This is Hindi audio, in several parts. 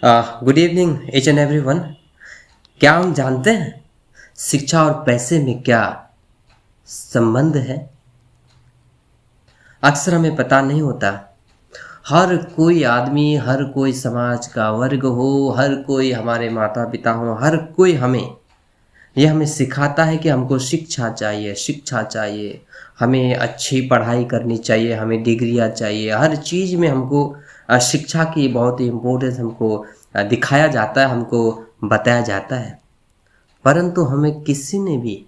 Good evening H and everyone. क्या हम जानते हैं शिक्षा और पैसे में क्या संबंध है? अक्सर हमें पता नहीं होता। हर कोई आदमी, हर कोई समाज का वर्ग हो, हर कोई हमारे माता पिता हो, हर कोई हमें सिखाता है कि हमको शिक्षा चाहिए, शिक्षा चाहिए, हमें अच्छी पढ़ाई करनी चाहिए, हमें डिग्रियां चाहिए। हर चीज़ में हमको शिक्षा की बहुत ही इम्पोर्टेंस हमको दिखाया जाता है, हमको बताया जाता है। परंतु हमें किसी ने भी,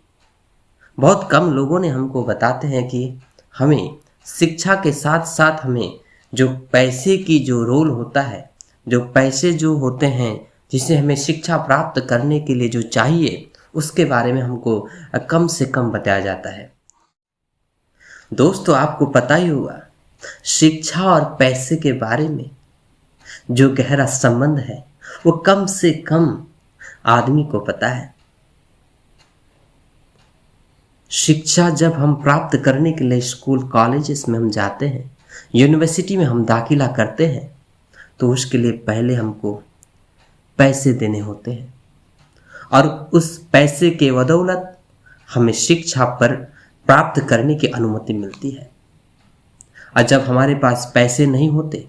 बहुत कम लोगों ने हमको बताते हैं कि हमें शिक्षा के साथ साथ हमें जो पैसे की जो रोल होता है, जो पैसे जो होते हैं जिसे हमें शिक्षा प्राप्त करने के लिए जो चाहिए, उसके बारे में हमको कम से कम बताया जाता है। दोस्तों, आपको पता ही होगा शिक्षा और पैसे के बारे में जो गहरा संबंध है वो कम से कम आदमी को पता है। शिक्षा जब हम प्राप्त करने के लिए स्कूल कॉलेजेस में हम जाते हैं, यूनिवर्सिटी में हम दाखिला करते हैं, तो उसके लिए पहले हमको पैसे देने होते हैं और उस पैसे के बदौलत हमें शिक्षा पर प्राप्त करने की अनुमति मिलती है। और जब हमारे पास पैसे नहीं होते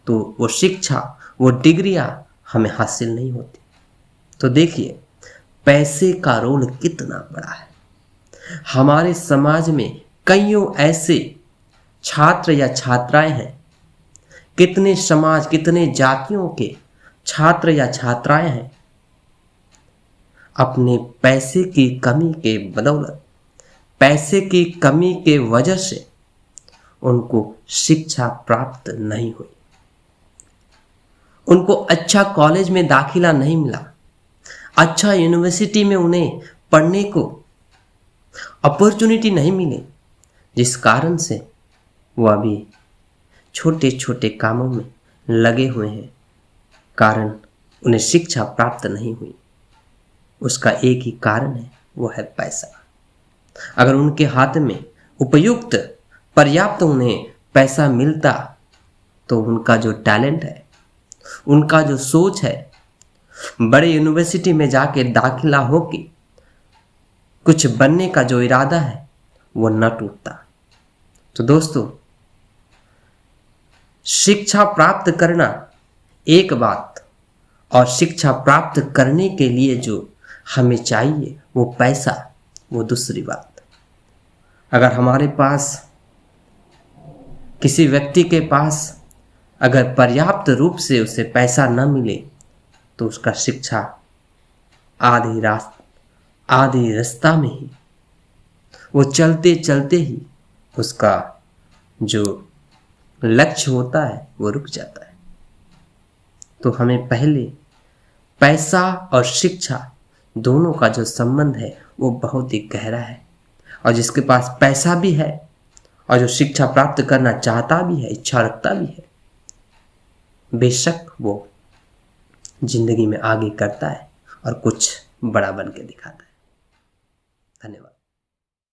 तो वो शिक्षा, वो डिग्रियां हमें हासिल नहीं होती। तो देखिए पैसे का रोल कितना बड़ा है। हमारे समाज में कईयों ऐसे छात्र या छात्राएं हैं, कितने समाज, कितने जातियों के छात्र या छात्राएं हैं, अपने पैसे की कमी के बदौलत, पैसे की कमी के वजह से उनको शिक्षा प्राप्त नहीं हुई, उनको अच्छा कॉलेज में दाखिला नहीं मिला, अच्छा यूनिवर्सिटी में उन्हें पढ़ने को अपॉर्चुनिटी नहीं मिली, जिस कारण से वो अभी छोटे छोटे कामों में लगे हुए हैं, कारण उन्हें शिक्षा प्राप्त नहीं हुई। उसका एक ही कारण है, वो है पैसा। अगर उनके हाथ में उपयुक्त, पर्याप्त उन्हें पैसा मिलता तो उनका जो टैलेंट है, उनका जो सोच है, बड़े यूनिवर्सिटी में जाके दाखिला होके कुछ बनने का जो इरादा है वो न टूटता। तो दोस्तों, शिक्षा प्राप्त करना एक बात और शिक्षा प्राप्त करने के लिए जो हमें चाहिए वो पैसा, वो दूसरी बात। अगर हमारे पास, किसी व्यक्ति के पास अगर पर्याप्त रूप से उसे पैसा न मिले तो उसका शिक्षा आधी रास्ता में ही, वो चलते चलते ही उसका जो लक्ष्य होता है वो रुक जाता है। तो हमें पहले पैसा और शिक्षा दोनों का जो संबंध है वो बहुत ही गहरा है। और जिसके पास पैसा भी है और जो शिक्षा प्राप्त करना चाहता भी है, इच्छा रखता भी है, बेशक वो जिंदगी में आगे करता है और कुछ बड़ा बन के दिखाता है। धन्यवाद।